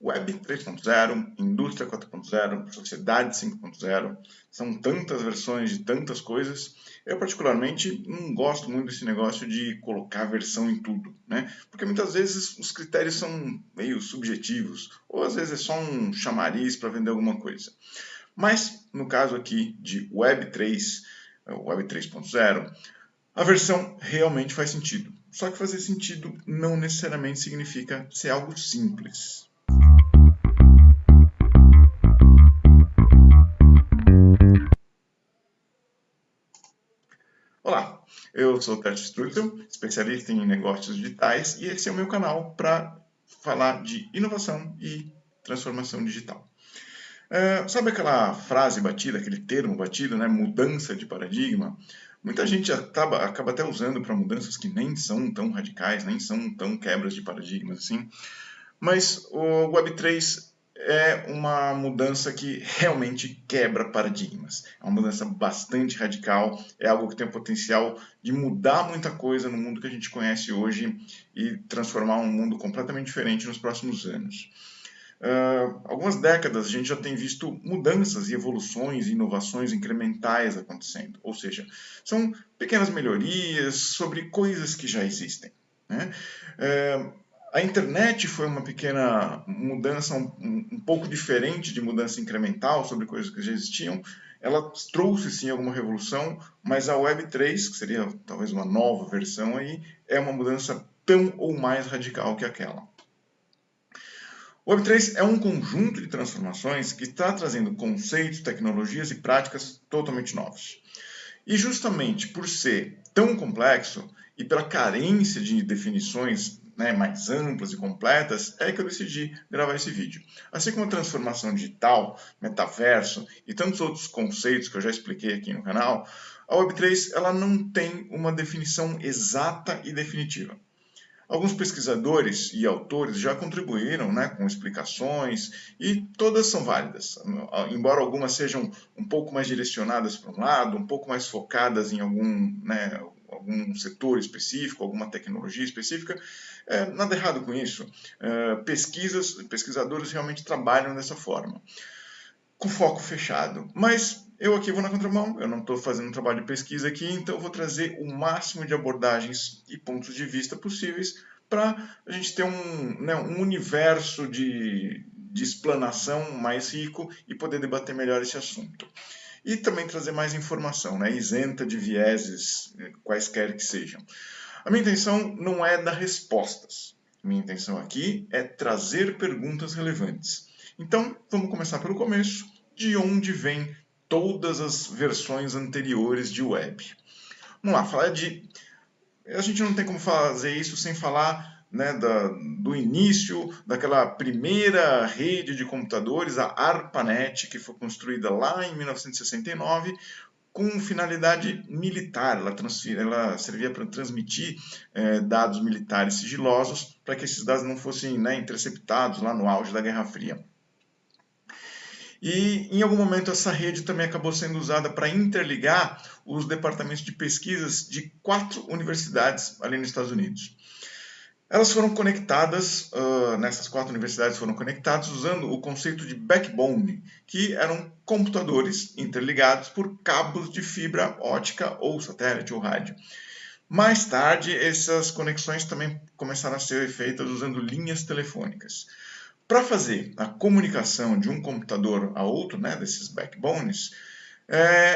Web 3.0, Indústria 4.0, Sociedade 5.0, são tantas versões de tantas coisas. Eu particularmente não gosto muito desse negócio de colocar versão em tudo, né? Porque muitas vezes os critérios são meio subjetivos, ou às vezes é só um chamariz para vender alguma coisa. Mas no caso aqui de Web 3, Web 3.0, a versão realmente faz sentido. Só que fazer sentido não necessariamente significa ser algo simples. Olá, eu sou o Tércio Struttel, especialista em negócios digitais, e esse é o meu canal para falar de inovação e transformação digital. Sabe aquela frase batida, aquele termo batido, né? Mudança de paradigma? Muita gente acaba até usando para mudanças que nem são tão radicais, nem são tão quebras de paradigmas assim. Mas o Web3 é uma mudança que realmente quebra paradigmas. É uma mudança bastante radical, é algo que tem o potencial de mudar muita coisa no mundo que a gente conhece hoje e transformar um mundo completamente diferente nos próximos anos. Algumas décadas a gente já tem visto mudanças e evoluções e inovações incrementais acontecendo, ou seja, são pequenas melhorias sobre coisas que já existem, né? A internet foi uma pequena mudança, um pouco diferente de mudança incremental sobre coisas que já existiam. Ela trouxe sim alguma revolução, mas a Web3, que seria talvez uma nova versão aí, é uma mudança tão ou mais radical que aquela. O Web3 é um conjunto de transformações que está trazendo conceitos, tecnologias e práticas totalmente novos. E justamente por ser tão complexo e pela carência de definições, né, mais amplas e completas, é que eu decidi gravar esse vídeo. Assim como a transformação digital, metaverso e tantos outros conceitos que eu já expliquei aqui no canal, a Web3 ela não tem uma definição exata e definitiva. Alguns pesquisadores e autores já contribuíram, né, com explicações e todas são válidas, embora algumas sejam um pouco mais direcionadas para um lado, um pouco mais focadas em algum setor específico, alguma tecnologia específica. Nada errado com isso. Pesquisadores realmente trabalham dessa forma, com foco fechado. Mas eu aqui vou na contramão, eu não estou fazendo um trabalho de pesquisa aqui, então eu vou trazer o máximo de abordagens e pontos de vista possíveis para a gente ter um universo de explanação mais rico e poder debater melhor esse assunto. E também trazer mais informação, né, isenta de vieses, quaisquer que sejam. A minha intenção não é dar respostas. Minha intenção aqui é trazer perguntas relevantes. Então, vamos começar pelo começo, de onde vêm todas as versões anteriores de web. Vamos lá, falar de... A gente não tem como fazer isso sem falar, né, do início daquela primeira rede de computadores, a ARPANET, que foi construída lá em 1969, com finalidade militar. Ela servia para transmitir dados militares sigilosos para que esses dados não fossem, né, interceptados lá no auge da Guerra Fria. E em algum momento essa rede também acabou sendo usada para interligar os departamentos de pesquisas de 4 universidades ali nos Estados Unidos. Elas foram conectadas, nessas 4 universidades foram conectadas usando o conceito de backbone, que eram computadores interligados por cabos de fibra ótica ou satélite ou rádio. Mais tarde, essas conexões também começaram a ser feitas usando linhas telefônicas. Para fazer a comunicação de um computador a outro, né, desses backbones,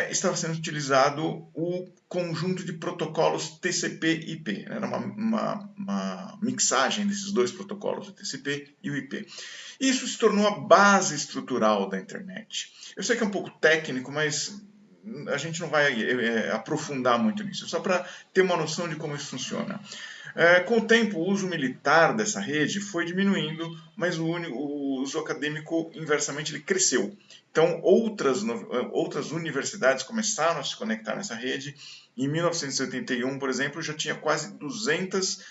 estava sendo utilizado o conjunto de protocolos TCP/IP. Era uma mixagem desses dois protocolos, o TCP e o IP. Isso se tornou a base estrutural da internet. Eu sei que é um pouco técnico, mas a gente não vai aprofundar muito nisso, só para ter uma noção de como isso funciona. Com o tempo, o uso militar dessa rede foi diminuindo, mas o uso acadêmico, inversamente, ele cresceu. Então, outras universidades começaram a se conectar nessa rede. Em 1981, por exemplo, já tinha quase 200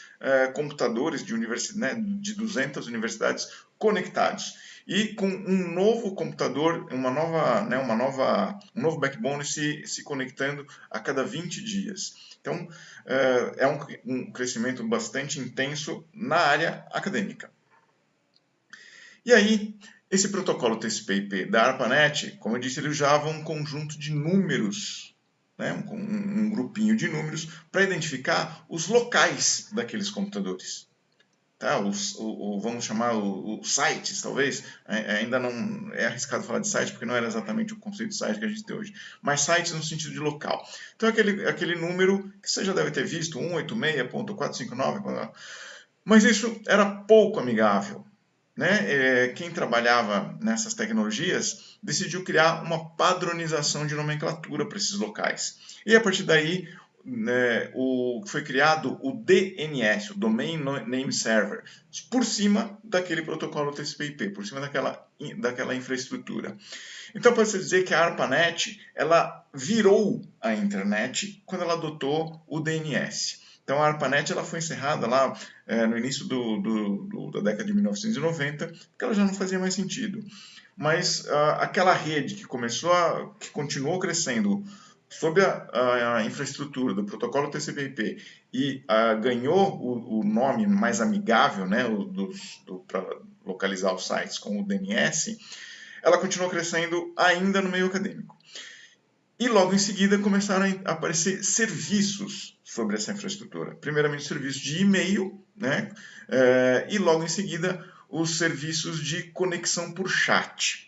computadores de 200 universidades conectados. E com um novo computador, um novo backbone se conectando a cada 20 dias. Então, é um crescimento bastante intenso na área acadêmica. E aí, esse protocolo TCP/IP da ARPANET, como eu disse, ele usava um conjunto de números, né, um grupinho de números, para identificar os locais daqueles computadores. Tá? Vamos chamar os sites, talvez, ainda não é arriscado falar de site, porque não era exatamente o conceito de site que a gente tem hoje, mas sites no sentido de local. Então, aquele número que você já deve ter visto, 186.459, mas isso era pouco amigável. Né? Quem trabalhava nessas tecnologias decidiu criar uma padronização de nomenclatura para esses locais. E a partir daí, né, foi criado o DNS, o Domain Name Server, por cima daquele protocolo TCP/IP, por cima daquela infraestrutura. Então pode-se dizer que a ARPANET ela virou a internet quando ela adotou o DNS. Então a ARPANET ela foi encerrada lá no início da década de 1990, porque ela já não fazia mais sentido. Mas aquela rede que continuou crescendo sob a infraestrutura do protocolo TCP/IP e ganhou o nome mais amigável, né, para localizar os sites com o DNS, ela continuou crescendo ainda no meio acadêmico. E logo em seguida começaram a aparecer serviços sobre essa infraestrutura. Primeiramente, serviços de e-mail, né? E logo em seguida, os serviços de conexão por chat.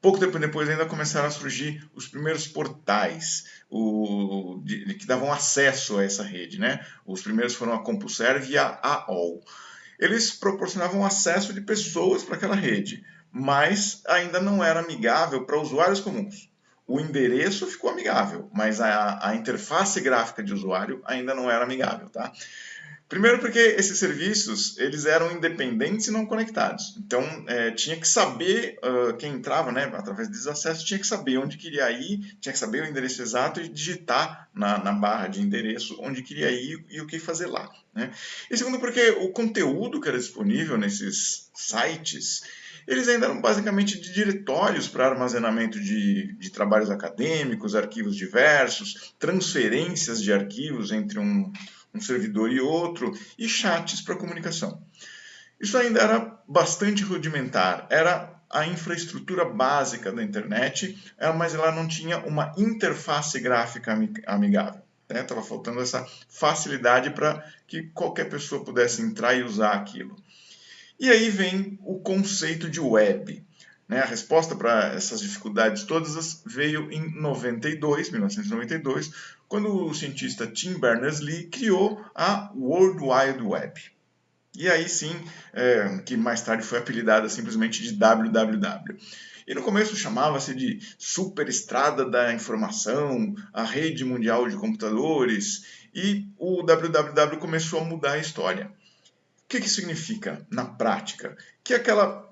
Pouco tempo depois ainda começaram a surgir os primeiros portais que davam acesso a essa rede, né? Os primeiros foram a CompuServe e a AOL. Eles proporcionavam acesso de pessoas para aquela rede, mas ainda não era amigável para usuários comuns. O endereço ficou amigável, mas a interface gráfica de usuário ainda não era amigável, tá? Primeiro porque esses serviços eles eram independentes e não conectados. Então, tinha que saber, quem entrava, né, através desses acessos, tinha que saber onde queria ir, tinha que saber o endereço exato e digitar na barra de endereço onde queria ir e o que fazer lá. Né? E segundo porque o conteúdo que era disponível nesses sites, eles ainda eram basicamente de diretórios para armazenamento de trabalhos acadêmicos, arquivos diversos, transferências de arquivos entre um servidor e outro, e chats para comunicação. Isso ainda era bastante rudimentar, era a infraestrutura básica da internet, mas ela não tinha uma interface gráfica amigável. Estava faltando essa facilidade para que qualquer pessoa pudesse entrar e usar aquilo. E aí vem o conceito de web. A resposta para essas dificuldades todas veio em 1992, quando o cientista Tim Berners-Lee criou a World Wide Web. E aí sim, que mais tarde foi apelidada simplesmente de WWW. E no começo chamava-se de Superestrada da Informação, a Rede Mundial de Computadores, e o WWW começou a mudar a história. O que significa na prática? Que aquela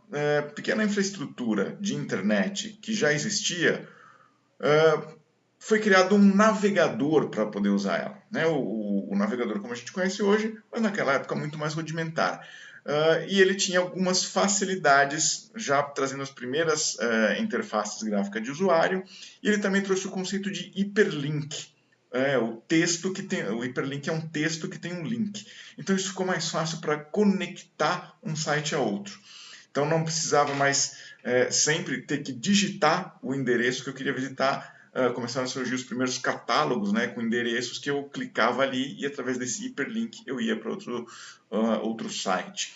pequena infraestrutura de internet que já existia, foi criado um navegador para poder usar ela. Né? O navegador como a gente conhece hoje, mas naquela época muito mais rudimentar. E ele tinha algumas facilidades, já trazendo as primeiras interfaces gráficas de usuário, e ele também trouxe o conceito de hiperlink. O hiperlink é um texto que tem um link. Então isso ficou mais fácil para conectar um site a outro. Então não precisava mais sempre ter que digitar o endereço que eu queria visitar. Começaram a surgir os primeiros catálogos, né, com endereços que eu clicava ali e através desse hiperlink eu ia para outro site.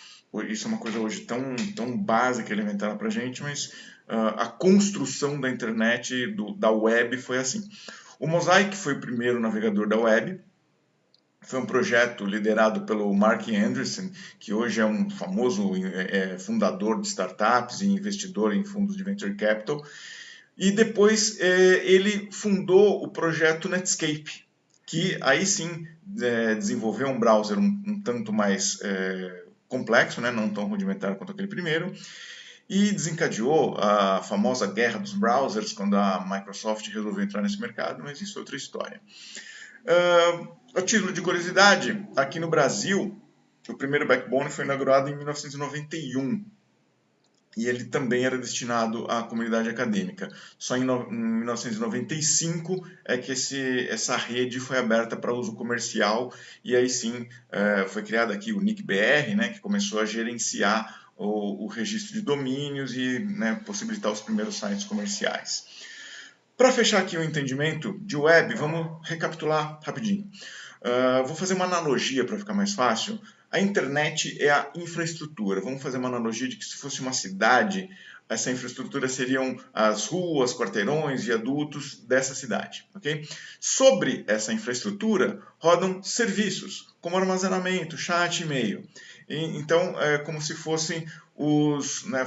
Isso é uma coisa hoje tão básica, elementar para a gente, mas a construção da internet, da web, foi assim. O Mosaic foi o primeiro navegador da web. Foi um projeto liderado pelo Mark Andreessen, que hoje é um famoso fundador de startups e investidor em fundos de venture capital. E depois ele fundou o projeto Netscape, que aí sim desenvolveu um browser um tanto mais complexo, né, não tão rudimentar quanto aquele primeiro, e desencadeou a famosa guerra dos browsers quando a Microsoft resolveu entrar nesse mercado, mas isso é outra história. A título de curiosidade, aqui no Brasil, o primeiro backbone foi inaugurado em 1991. e ele também era destinado à comunidade acadêmica. Só em 1995 é que essa rede foi aberta para uso comercial, e aí sim foi criado aqui o NIC-BR, né, que começou a gerenciar o registro de domínios e, né, possibilitar os primeiros sites comerciais. Para fechar aqui o entendimento de web, vamos recapitular rapidinho. Vou fazer uma analogia para ficar mais fácil. A internet é a infraestrutura. Vamos fazer uma analogia de que se fosse uma cidade, essa infraestrutura seriam as ruas, quarteirões, viadutos dessa cidade. Okay? Sobre essa infraestrutura rodam serviços, como armazenamento, chat, e-mail. Então, é como se fossem os, né,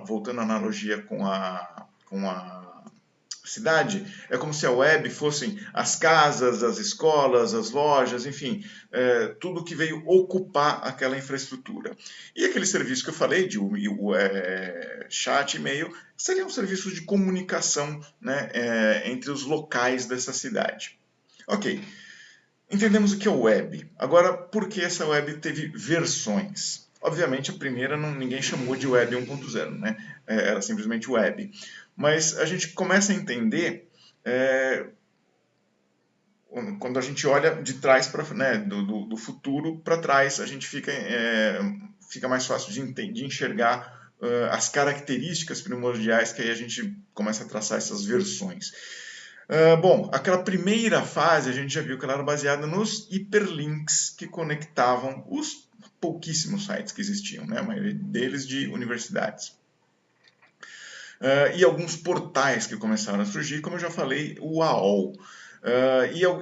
voltando à analogia com a cidade, é como se a web fossem as casas, as escolas, as lojas, enfim, tudo que veio ocupar aquela infraestrutura. E aquele serviço que eu falei, de chat, e-mail, seriam serviços de comunicação, né, entre os locais dessa cidade. Ok, entendemos o que é web. Agora, por que essa web teve versões? Obviamente, a primeira ninguém chamou de web 1.0, né? Era simplesmente web. Mas a gente começa a entender quando a gente olha de trás para, né, do futuro para trás, a gente fica mais fácil de enxergar as características primordiais, que aí a gente começa a traçar essas versões. Bom, aquela primeira fase a gente já viu que ela era baseada nos hiperlinks que conectavam os pouquíssimos sites que existiam, né? A maioria deles de universidades. E alguns portais que começaram a surgir, como eu já falei, o AOL.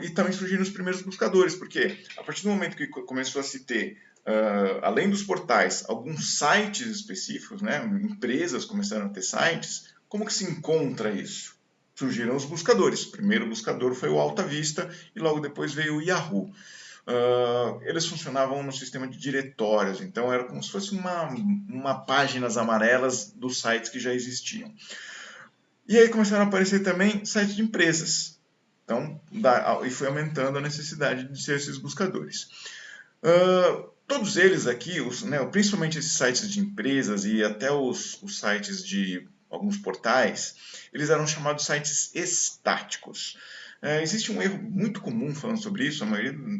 E também surgiram os primeiros buscadores, porque a partir do momento que começou a se ter, além dos portais, alguns sites específicos, né? Empresas começaram a ter sites, como que se encontra isso? Surgiram os buscadores. O primeiro buscador foi o Alta Vista e logo depois veio o Yahoo. Eles funcionavam no sistema de diretórios, então era como se fosse uma páginas amarelas dos sites que já existiam. E aí começaram a aparecer também sites de empresas. Então, e foi aumentando a necessidade de ser esses buscadores. Todos eles aqui, principalmente esses sites de empresas e até os sites de alguns portais, eles eram chamados sites estáticos. Existe um erro muito comum falando sobre isso,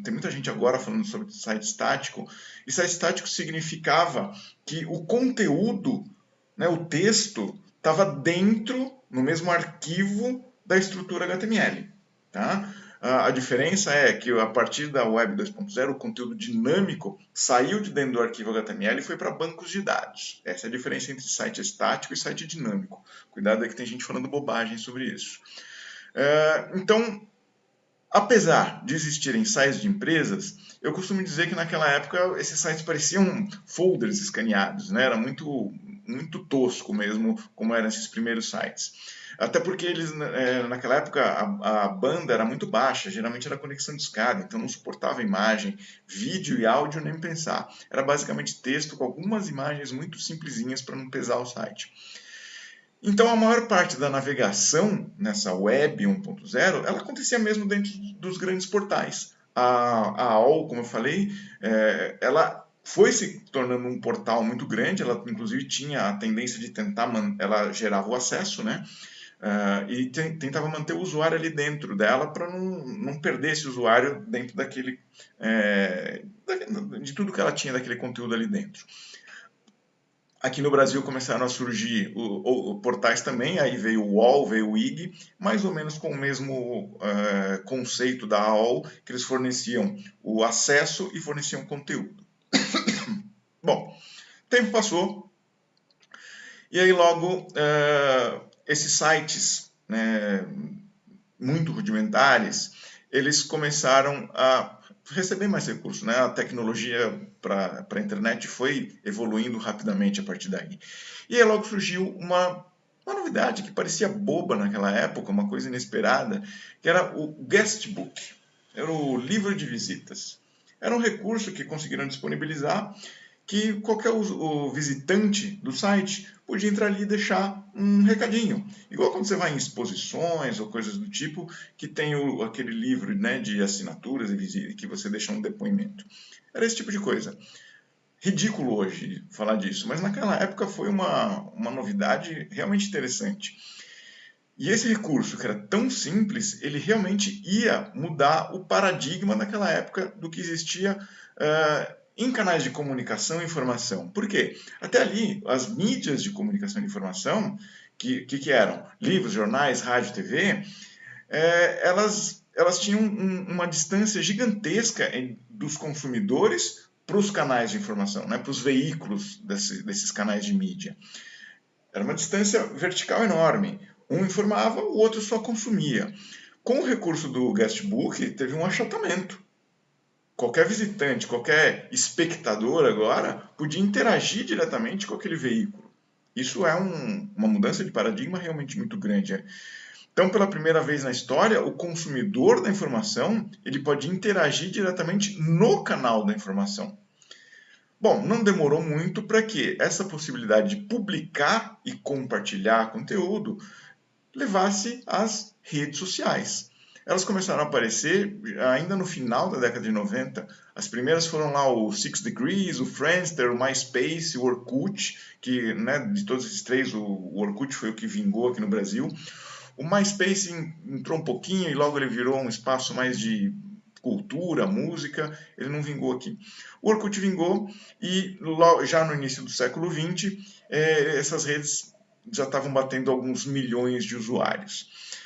tem muita gente agora falando sobre site estático, e site estático significava que o conteúdo, né, o texto, estava dentro, no mesmo arquivo da estrutura HTML. Tá? A diferença é que a partir da Web 2.0, o conteúdo dinâmico saiu de dentro do arquivo HTML e foi para bancos de dados. Essa é a diferença entre site estático e site dinâmico. Cuidado aí que tem gente falando bobagem sobre isso. Então, apesar de existirem sites de empresas, eu costumo dizer que naquela época esses sites pareciam folders escaneados, né? Era muito tosco mesmo, como eram esses primeiros sites. Até porque eles, naquela época, a banda era muito baixa, geralmente era conexão de escada, então não suportava imagem, vídeo e áudio nem pensar. Era basicamente texto com algumas imagens muito simplesinhas para não pesar o site. Então, a maior parte da navegação nessa Web 1.0, ela acontecia mesmo dentro dos grandes portais. A AOL, como eu falei, ela foi se tornando um portal muito grande, ela inclusive tinha a tendência de ela gerava o acesso, né? E tentava manter o usuário ali dentro dela para não perder esse usuário dentro de tudo que ela tinha daquele conteúdo ali dentro. Aqui no Brasil começaram a surgir portais também, aí veio o UOL, veio o IG, mais ou menos com o mesmo conceito da AOL, que eles forneciam o acesso e forneciam conteúdo. Bom, tempo passou, e aí logo esses sites, né, muito rudimentares, eles começaram a receber mais recursos, né? A tecnologia para a internet foi evoluindo rapidamente a partir daí. E aí logo surgiu uma novidade que parecia boba naquela época, uma coisa inesperada, que era o Guestbook, era o livro de visitas. Era um recurso que conseguiram disponibilizar, que qualquer o visitante do site podia entrar ali e deixar um recadinho. Igual quando você vai em exposições ou coisas do tipo, que tem aquele livro, né, de assinaturas e que você deixa um depoimento. Era esse tipo de coisa. ridículo hoje falar disso, mas naquela época foi uma novidade realmente interessante. E esse recurso, que era tão simples, ele realmente ia mudar o paradigma naquela época do que existia em canais de comunicação e informação. Por quê? Até ali, as mídias de comunicação e informação, que eram livros, jornais, rádio, TV, elas tinham uma distância gigantesca dos consumidores para os canais de informação, né, para os veículos desses canais de mídia. Era uma distância vertical enorme. Um informava, o outro só consumia. Com o recurso do guestbook, teve um achatamento. Qualquer visitante, qualquer espectador agora podia interagir diretamente com aquele veículo. Isso é uma mudança de paradigma realmente muito grande. Então, pela primeira vez na história, o consumidor da informação ele pode interagir diretamente no canal da informação. Bom, não demorou muito para que essa possibilidade de publicar e compartilhar conteúdo levasse às redes sociais. Elas começaram a aparecer ainda no final da década de 90. As primeiras foram lá o Six Degrees, o Friendster, o MySpace, o Orkut, que, né, de todos esses três, o Orkut foi o que vingou aqui no Brasil. O MySpace entrou um pouquinho e logo ele virou um espaço mais de cultura, música, ele não vingou aqui. O Orkut vingou e já no início do século XX, essas redes já estavam batendo alguns milhões de usuários.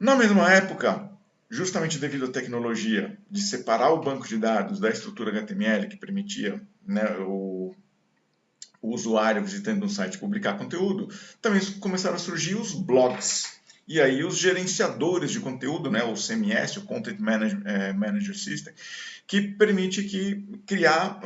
Na mesma época, justamente devido à tecnologia de separar o banco de dados da estrutura HTML, que permitia, né, o usuário visitando um site publicar conteúdo, também começaram a surgir os blogs. E aí os gerenciadores de conteúdo, né, o CMS, o Content Manager System, que permite criar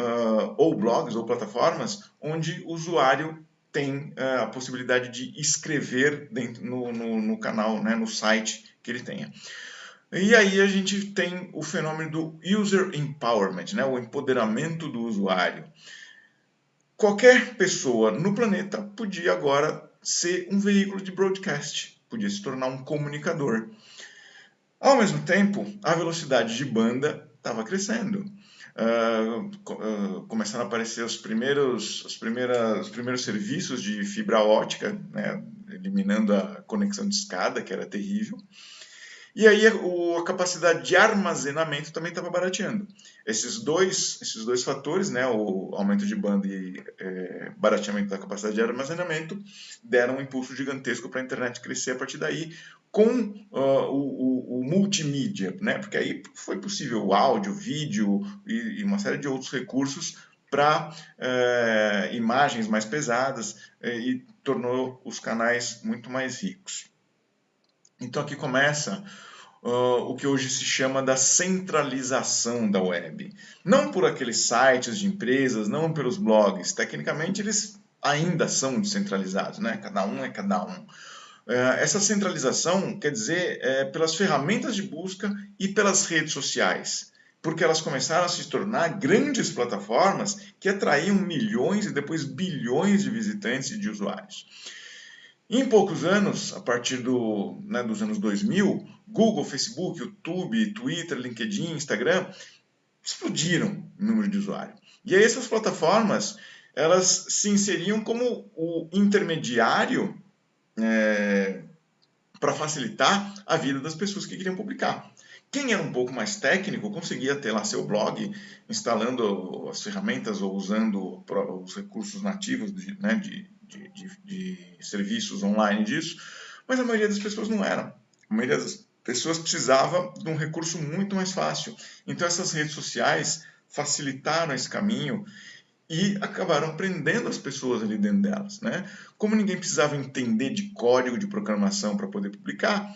ou blogs ou plataformas onde o usuário tem a possibilidade de escrever dentro, no canal, né, no site que ele tenha. E aí a gente tem o fenômeno do User Empowerment, né, o empoderamento do usuário. Qualquer pessoa no planeta podia agora ser um veículo de broadcast, podia se tornar um comunicador. Ao mesmo tempo, a velocidade de banda estava crescendo. Começaram a aparecer os primeiros serviços de fibra ótica, né, eliminando a conexão de escada, que era terrível. E aí a capacidade de armazenamento também estava barateando. Esses dois fatores, né, o aumento de banda e barateamento da capacidade de armazenamento, deram um impulso gigantesco para a internet crescer a partir daí, com o multimídia, né, porque aí foi possível o áudio, vídeo e uma série de outros recursos para imagens mais pesadas e tornou os canais muito mais ricos. Então aqui começa o que hoje se chama da centralização da web. Não por aqueles sites de empresas, não pelos blogs. Tecnicamente eles ainda são descentralizados, né? Cada um é cada um. Essa centralização quer dizer pelas ferramentas de busca e pelas redes sociais, porque elas começaram a se tornar grandes plataformas que atraíam milhões e depois bilhões de visitantes e de usuários. Em poucos anos, a partir dos anos 2000, Google, Facebook, YouTube, Twitter, LinkedIn, Instagram explodiram o número de usuários. E aí essas plataformas elas se inseriam como o intermediário para facilitar a vida das pessoas que queriam publicar. Quem era um pouco mais técnico conseguia ter lá seu blog, instalando as ferramentas ou usando os recursos nativos de serviços online disso, mas a maioria das pessoas não era. A maioria das pessoas precisava de um recurso muito mais fácil. Então essas redes sociais facilitaram esse caminho e acabaram prendendo as pessoas ali dentro delas, né? Como ninguém precisava entender de código de programação para poder publicar,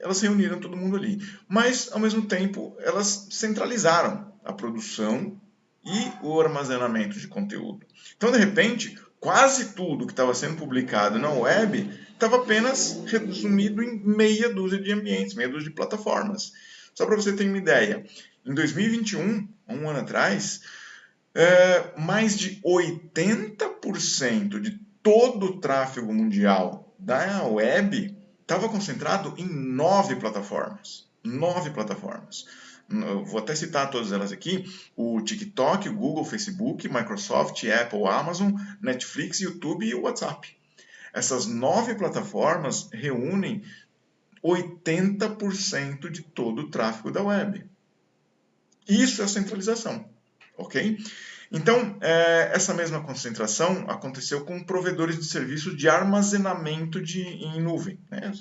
elas reuniram todo mundo ali. Mas, ao mesmo tempo, elas centralizaram a produção e o armazenamento de conteúdo. Então, de repente, quase tudo que estava sendo publicado na web estava apenas resumido em meia dúzia de ambientes, meia dúzia de plataformas. Só para você ter uma ideia, em 2021, um ano atrás, mais de 80% de todo o tráfego mundial da web estava concentrado em 9 plataformas. 9 plataformas. eu vou até citar todas elas aqui, o TikTok, o Google, Facebook, Microsoft, Apple, Amazon, Netflix, YouTube e o WhatsApp. Essas 9 plataformas reúnem 80% de todo o tráfego da web. Isso é centralização, ok? Então, essa mesma concentração aconteceu com provedores de serviços de armazenamento em nuvem. Né?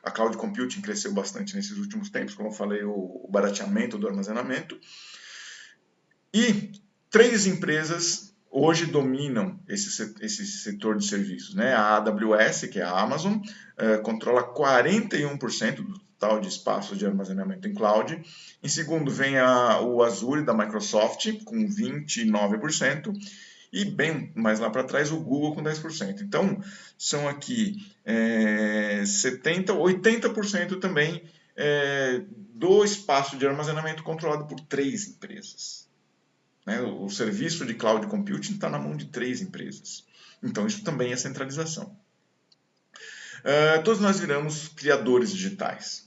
A cloud computing cresceu bastante nesses últimos tempos, como eu falei, o barateamento do armazenamento. E 3 empresas hoje dominam esse setor de serviços. Né? A AWS, que é a Amazon, controla 41% do total de espaço de armazenamento em cloud. Em segundo vem o Azure da Microsoft, com 29%. E bem mais lá para trás o Google com 10%. Então, são aqui 80% também do espaço de armazenamento controlado por 3 empresas. Né? O serviço de cloud computing está na mão de 3 empresas. Então, isso também é centralização. Todos nós viramos criadores digitais.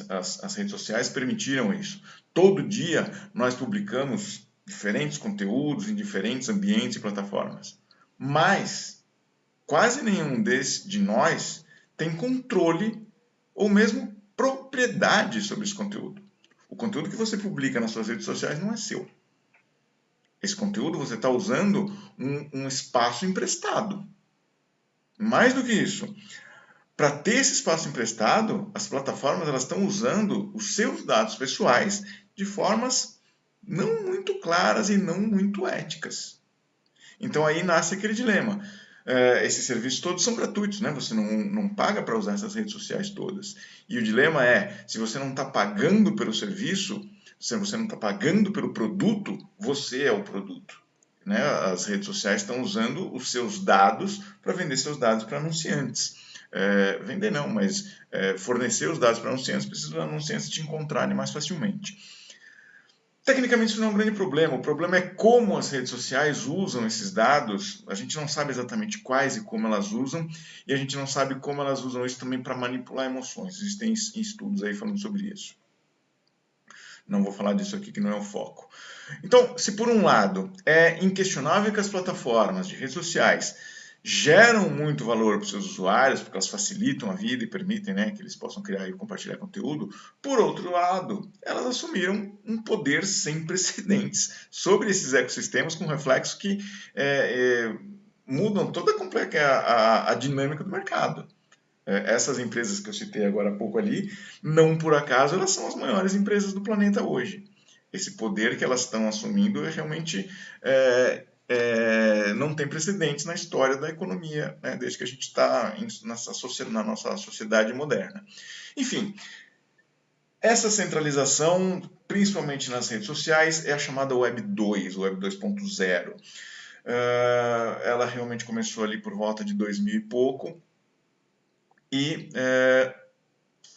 As redes sociais permitiram isso. Todo dia nós publicamos diferentes conteúdos em diferentes ambientes e plataformas. Mas quase nenhum de nós tem controle ou mesmo propriedade sobre esse conteúdo. O conteúdo que você publica nas suas redes sociais não é seu. Esse conteúdo você está usando um espaço emprestado. Mais do que isso, para ter esse espaço emprestado, as plataformas elas estão usando os seus dados pessoais de formas não muito claras e não muito éticas. Então aí nasce aquele dilema. Esses serviços todos são gratuitos, né? Você não paga para usar essas redes sociais todas. E o dilema é, se você não está pagando pelo serviço, se você não está pagando pelo produto, você é o produto. Né? As redes sociais estão usando os seus dados para vender seus dados para anunciantes. Vender não, mas fornecer os dados para anunciantes, precisa dos anunciantes te encontrarem mais facilmente. Tecnicamente isso não é um grande problema, o problema é como as redes sociais usam esses dados, a gente não sabe exatamente quais e como elas usam, e a gente não sabe como elas usam isso também para manipular emoções, existem estudos aí falando sobre isso. Não vou falar disso aqui que não é o foco. Então, se por um lado é inquestionável que as plataformas de redes sociais geram muito valor para os seus usuários, porque elas facilitam a vida e permitem, né, que eles possam criar e compartilhar conteúdo. Por outro lado, elas assumiram um poder sem precedentes sobre esses ecossistemas, com reflexos que mudam toda a dinâmica do mercado. Essas empresas que eu citei agora há pouco ali, não por acaso, elas são as maiores empresas do planeta hoje. Esse poder que elas estão assumindo realmente não tem precedentes na história da economia, né, desde que a gente está na nossa sociedade moderna. Enfim, essa centralização, principalmente nas redes sociais, é a chamada Web 2, Web 2.0. Ela realmente começou ali por volta de 2000 e pouco, e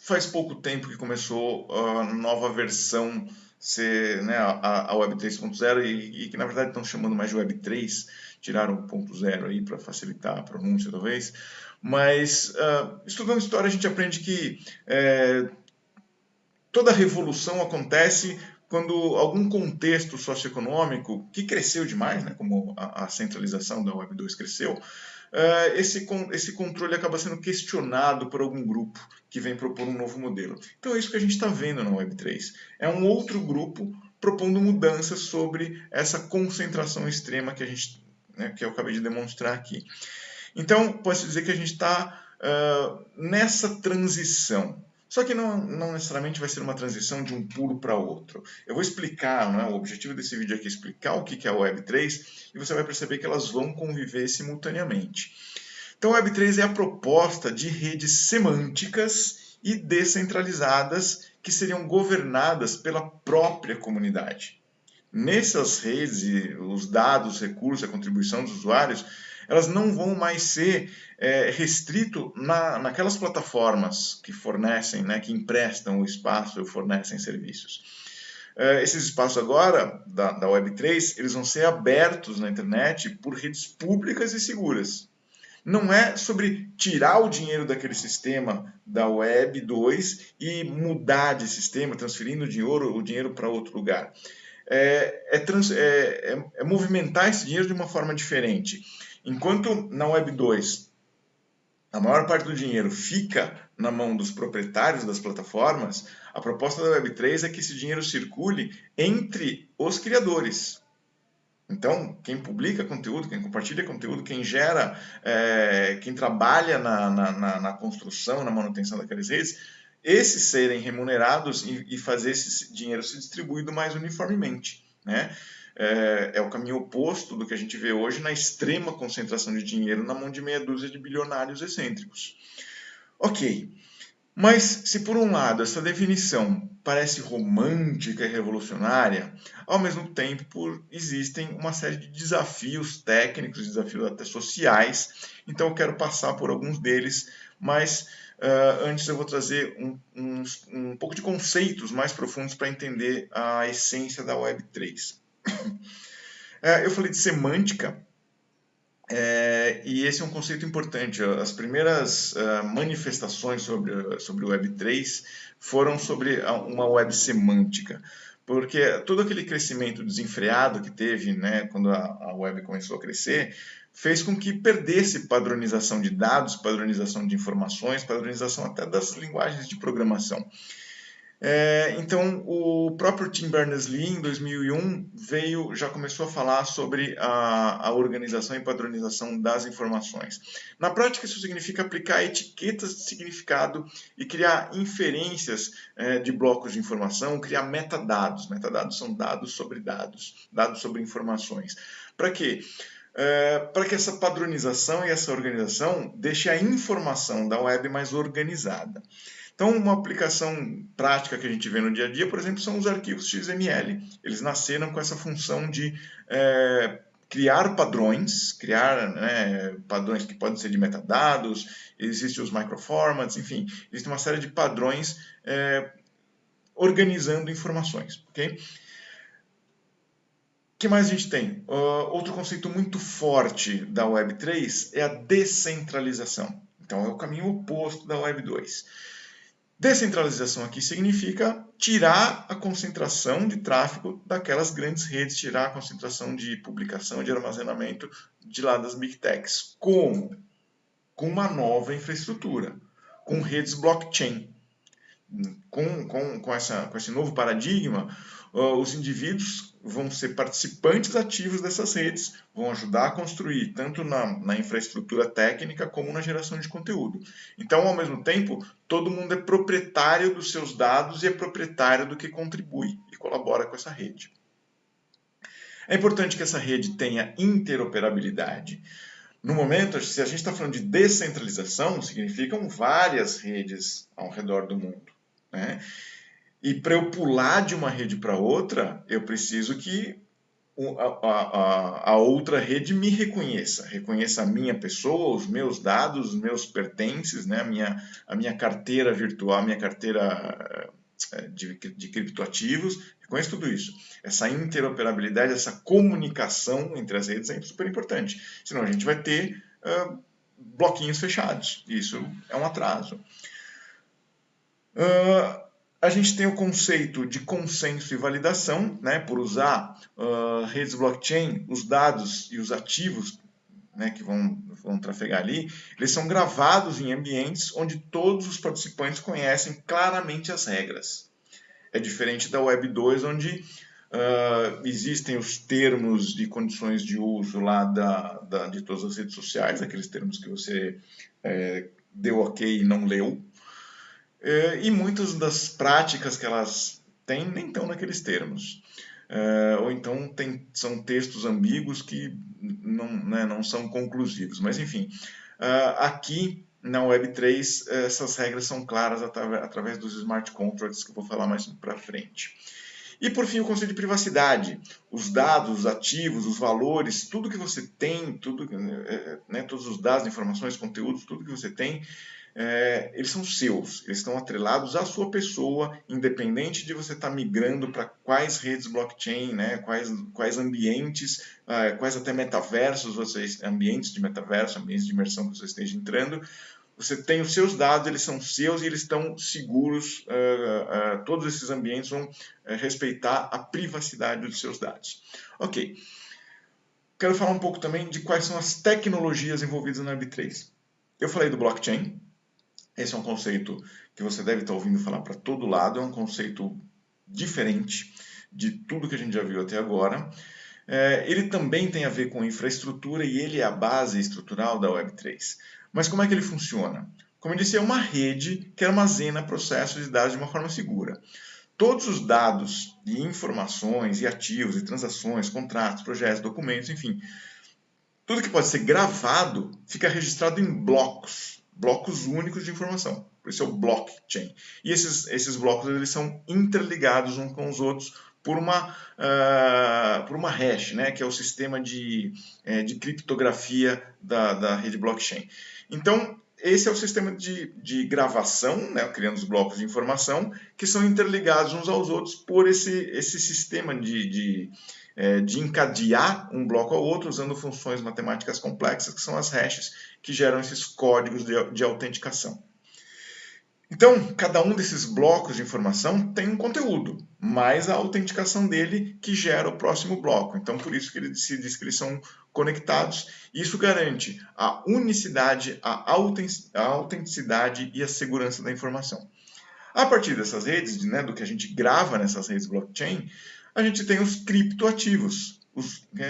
faz pouco tempo que começou a nova versão ser, né, a Web 3.0 e que na verdade estão chamando mais de Web 3, tiraram o 0.0 aí para facilitar a pronúncia talvez, mas estudando história a gente aprende que toda revolução acontece quando algum contexto socioeconômico que cresceu demais, né, como a centralização da Web 2 cresceu, esse controle acaba sendo questionado por algum grupo que vem propor um novo modelo. Então é isso que a gente está vendo na Web3. É um outro grupo propondo mudanças sobre essa concentração extrema que que eu acabei de demonstrar aqui. Então pode-se dizer que a gente está nessa transição. Só que não necessariamente vai ser uma transição de um pulo para outro. Eu vou explicar, né, o objetivo desse vídeo aqui é explicar o que é a Web3 e você vai perceber que elas vão conviver simultaneamente. Então a Web3 é a proposta de redes semânticas e descentralizadas que seriam governadas pela própria comunidade. Nessas redes, os dados, os recursos, a contribuição dos usuários, elas não vão mais ser restrito naquelas plataformas que fornecem, né, que emprestam o espaço ou fornecem serviços. Esses espaços agora, da Web3, eles vão ser abertos na internet por redes públicas e seguras. não é sobre tirar o dinheiro daquele sistema da Web 2 e mudar de sistema, transferindo o dinheiro para outro lugar. É movimentar esse dinheiro de uma forma diferente. Enquanto na Web 2 a maior parte do dinheiro fica na mão dos proprietários das plataformas, a proposta da Web 3 é que esse dinheiro circule entre os criadores. Então, quem publica conteúdo, quem compartilha conteúdo, quem gera, quem trabalha na construção, na manutenção daquelas redes, esses serem remunerados e fazer esse dinheiro se distribuído mais uniformemente, né? É o caminho oposto do que a gente vê hoje na extrema concentração de dinheiro na mão de meia dúzia de bilionários excêntricos. Ok, mas se por um lado essa definição parece romântica e revolucionária, ao mesmo tempo existem uma série de desafios técnicos, desafios até sociais, então eu quero passar por alguns deles, mas antes eu vou trazer um pouco de conceitos mais profundos para entender a essência da Web 3. Eu falei de semântica, e esse é um conceito importante. As primeiras manifestações sobre o Web3 foram sobre uma web semântica, porque todo aquele crescimento desenfreado que teve, né, quando a web começou a crescer, fez com que perdesse padronização de dados, padronização de informações, padronização até das linguagens de programação. Então, o próprio Tim Berners-Lee, em 2001, já começou a falar sobre a organização e padronização das informações. Na prática, isso significa aplicar etiquetas de significado e criar inferências de blocos de informação, criar metadados. Metadados são dados sobre dados, dados sobre informações. Para quê? Para que essa padronização e essa organização deixe a informação da web mais organizada. Então, uma aplicação prática que a gente vê no dia a dia, por exemplo, são os arquivos XML. Eles nasceram com essa função de criar padrões, padrões que podem ser de metadados, existem os microformats, enfim, existe uma série de padrões organizando informações. Okay? O que mais a gente tem? Outro conceito muito forte da Web 3 é a descentralização. Então, é o caminho oposto da Web 2. Descentralização aqui significa tirar a concentração de tráfego daquelas grandes redes, tirar a concentração de publicação e de armazenamento de lá das Big Techs. Como? Com uma nova infraestrutura, com redes blockchain. Com esse novo paradigma, os indivíduos vão ser participantes ativos dessas redes, vão ajudar a construir tanto na infraestrutura técnica como na geração de conteúdo. Então, ao mesmo tempo, todo mundo é proprietário dos seus dados e é proprietário do que contribui e colabora com essa rede. É importante que essa rede tenha interoperabilidade. No momento, se a gente está falando de descentralização, significam várias redes ao redor do mundo. Né? E para eu pular de uma rede para outra, eu preciso que a outra rede me reconheça a minha pessoa, os meus dados, os meus pertences, né? a minha carteira virtual, a minha carteira de criptoativos, reconheça tudo isso. Essa interoperabilidade, essa comunicação entre as redes é super importante. Senão a gente vai ter bloquinhos fechados. Isso é um atraso. A gente tem o conceito de consenso e validação, né, por usar redes blockchain, os dados e os ativos, né, que vão trafegar ali, eles são gravados em ambientes onde todos os participantes conhecem claramente as regras. É diferente da Web 2, onde existem os termos de condições de uso lá de todas as redes sociais, aqueles termos que você deu ok e não leu, e muitas das práticas que elas têm nem estão naqueles termos. Ou então são textos ambíguos que não são conclusivos. Mas, enfim, aqui na Web3, essas regras são claras através dos smart contracts, que eu vou falar mais para frente. E, por fim, o conceito de privacidade. Os dados, os ativos, os valores, tudo que você tem, todos os dados, informações, conteúdos, tudo que você tem, eles são seus, eles estão atrelados à sua pessoa, independente de você estar migrando para quais redes blockchain, né, quais ambientes, quais até metaversos, ambientes de metaverso, ambientes de imersão que você esteja entrando. Você tem os seus dados, eles são seus e eles estão seguros. Todos esses ambientes vão respeitar a privacidade dos seus dados. Ok. Quero falar um pouco também de quais são as tecnologias envolvidas na Web3. Eu falei do blockchain. Esse é um conceito que você deve estar ouvindo falar para todo lado. É um conceito diferente de tudo que a gente já viu até agora. Ele também tem a ver com infraestrutura e ele é a base estrutural da Web3. Mas como é que ele funciona? Como eu disse, é uma rede que armazena processos de dados de uma forma segura. Todos os dados e informações e ativos e transações, contratos, projetos, documentos, enfim, tudo que pode ser gravado fica registrado em blocos únicos de informação. Por isso é o blockchain. E esses blocos eles são interligados uns com os outros por uma hash, né, que é o sistema de criptografia da rede blockchain. Então, esse é o sistema de gravação, né, criando os blocos de informação, que são interligados uns aos outros por esse sistema de encadear um bloco ao outro usando funções matemáticas complexas, que são as hashes, que geram esses códigos de autenticação. Então, cada um desses blocos de informação tem um conteúdo, mais a autenticação dele que gera o próximo bloco. Então, por isso que se diz que eles são conectados. Isso garante a unicidade, a autenticidade e a segurança da informação. A partir dessas redes, né, do que a gente grava nessas redes blockchain, a gente tem os criptoativos,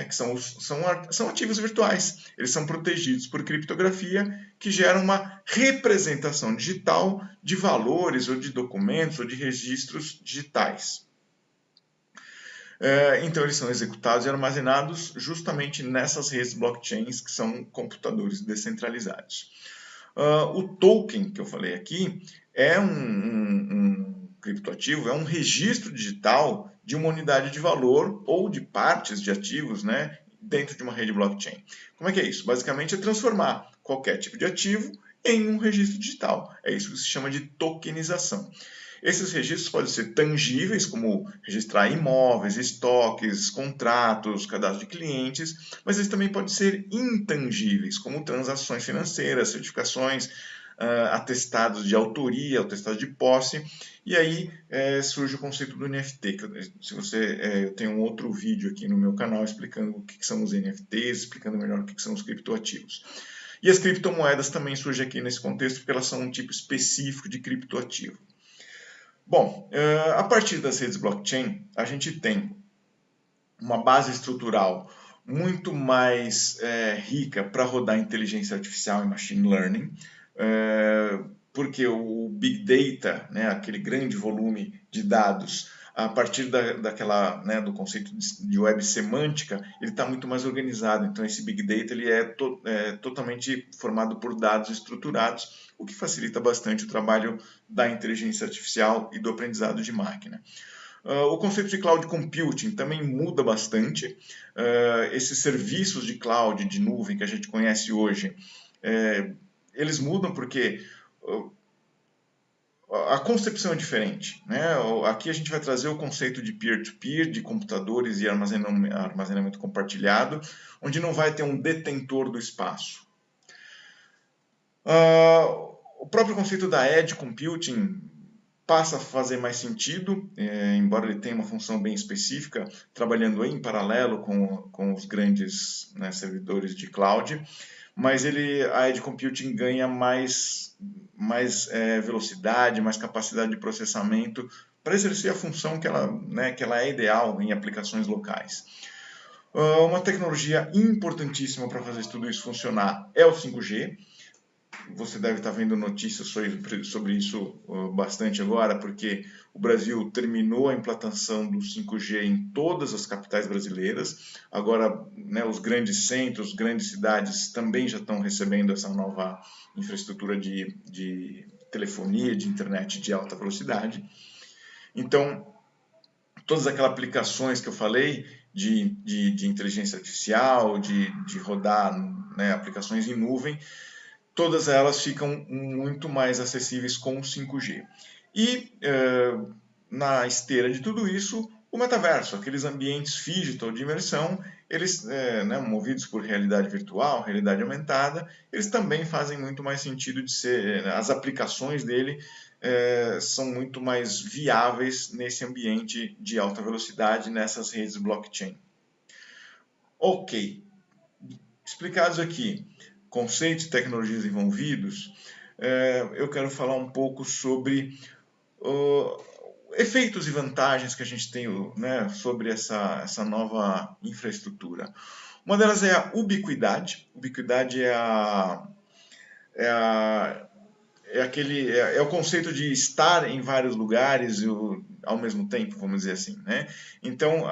que são ativos virtuais. Eles são protegidos por criptografia, que gera uma representação digital de valores, ou de documentos, ou de registros digitais. Então, eles são executados e armazenados justamente nessas redes blockchains, que são computadores descentralizados. O token que eu falei aqui é um criptoativo, é um registro digital de uma unidade de valor ou de partes de ativos, né, dentro de uma rede blockchain. Como é que é isso? Basicamente é transformar qualquer tipo de ativo em um registro digital. É isso que se chama de tokenização. Esses registros podem ser tangíveis, como registrar imóveis, estoques, contratos, cadastro de clientes, mas eles também podem ser intangíveis, como transações financeiras, certificações, atestados de autoria, atestados de posse, e aí surge o conceito do NFT. Eu tenho um outro vídeo aqui no meu canal explicando o que são os NFTs, explicando melhor o que são os criptoativos. E as criptomoedas também surgem aqui nesse contexto, porque elas são um tipo específico de criptoativo. Bom, a partir das redes blockchain, a gente tem uma base estrutural muito mais rica para rodar inteligência artificial e machine learning, porque o Big Data, né, aquele grande volume de dados, a partir do conceito de web semântica, ele está muito mais organizado. Então, esse Big Data ele é totalmente formado por dados estruturados, o que facilita bastante o trabalho da inteligência artificial e do aprendizado de máquina. O conceito de cloud computing também muda bastante. Esses serviços de cloud, de nuvem que a gente conhece hoje, eles mudam porque a concepção é diferente, né? Aqui a gente vai trazer o conceito de peer-to-peer, de computadores e armazenamento compartilhado, onde não vai ter um detentor do espaço. O próprio conceito da edge computing passa a fazer mais sentido, embora ele tenha uma função bem específica, trabalhando em paralelo com os grandes, né, servidores de cloud, mas a edge computing ganha mais velocidade, mais capacidade de processamento para exercer a função que ela é ideal em aplicações locais. Uma tecnologia importantíssima para fazer tudo isso funcionar é o 5G. Você deve estar vendo notícias sobre isso bastante agora, porque o Brasil terminou a implantação do 5G em todas as capitais brasileiras. Agora, né, os grandes centros, grandes cidades também já estão recebendo essa nova infraestrutura de telefonia, de internet de alta velocidade. Então, todas aquelas aplicações que eu falei de inteligência artificial, de rodar, né, aplicações em nuvem, todas elas ficam muito mais acessíveis com o 5G. E na esteira de tudo isso, o metaverso, aqueles ambientes digital de imersão, eles, né, movidos por realidade virtual, realidade aumentada, eles também fazem muito mais sentido de ser, as aplicações dele são muito mais viáveis nesse ambiente de alta velocidade, nessas redes blockchain. Ok, explicados aqui conceitos e tecnologias envolvidos, eu quero falar um pouco sobre efeitos e vantagens que a gente tem, né, sobre essa nova infraestrutura. Uma delas é a ubiquidade. Ubiquidade é o conceito de estar em vários lugares ao mesmo tempo, vamos dizer assim, né? Então,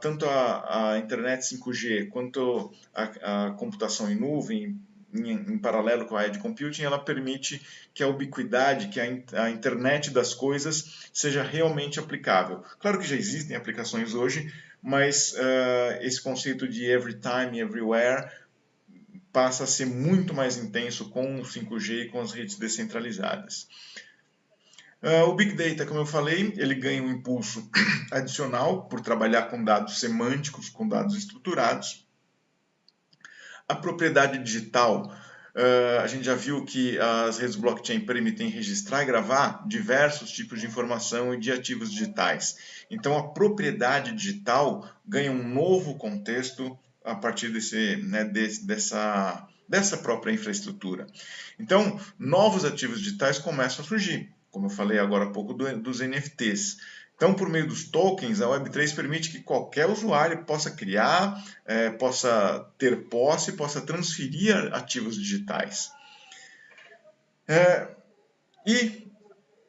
tanto a internet 5G quanto a computação em nuvem, em paralelo com a edge computing, ela permite que a ubiquidade, que a internet das coisas seja realmente aplicável. Claro que já existem aplicações hoje, mas esse conceito de every time, everywhere, passa a ser muito mais intenso com o 5G e com as redes descentralizadas. O Big Data, como eu falei, ele ganha um impulso adicional por trabalhar com dados semânticos, com dados estruturados. A propriedade digital, a gente já viu que as redes blockchain permitem registrar e gravar diversos tipos de informação e de ativos digitais. Então, a propriedade digital ganha um novo contexto a partir dessa própria infraestrutura. Então, novos ativos digitais começam a surgir, como eu falei agora há pouco dos NFTs. Então, por meio dos tokens, a Web3 permite que qualquer usuário possa criar, possa ter posse, possa transferir ativos digitais. E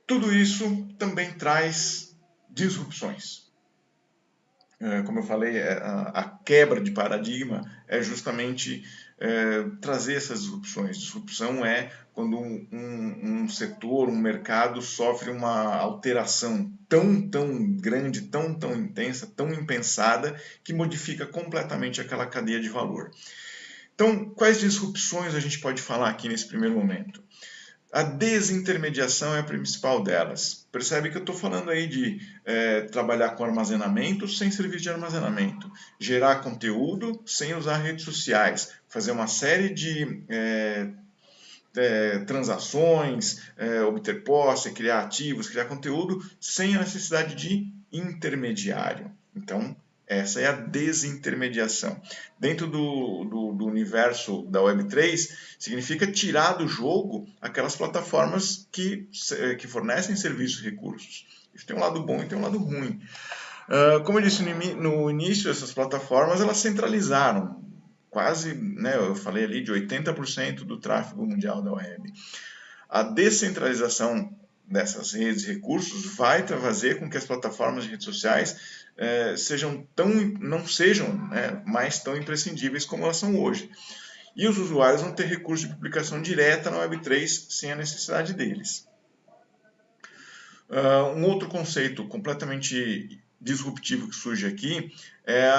tudo isso também traz disrupções. Como eu falei, a quebra de paradigma é justamente trazer essas disrupções. Disrupção é quando um setor, um mercado sofre uma alteração tão grande, tão intensa, tão impensada, que modifica completamente aquela cadeia de valor. Então, quais disrupções a gente pode falar aqui nesse primeiro momento? A desintermediação é a principal delas. Percebe que eu estou falando aí de trabalhar com armazenamento sem serviço de armazenamento, gerar conteúdo sem usar redes sociais, fazer uma série de transações, obter posse, criar ativos, criar conteúdo sem a necessidade de intermediário. Então, essa é a desintermediação. Dentro do universo da Web3, significa tirar do jogo aquelas plataformas que fornecem serviços e recursos. Isso tem um lado bom e tem um lado ruim. Como eu disse no início, essas plataformas elas centralizaram quase, né, eu falei ali, de 80% do tráfego mundial da web. A descentralização dessas redes e recursos vai fazer com que as plataformas de redes sociais não sejam mais tão imprescindíveis como elas são hoje. E os usuários vão ter recursos de publicação direta na Web3 sem a necessidade deles. Um outro conceito completamente disruptivo que surge aqui é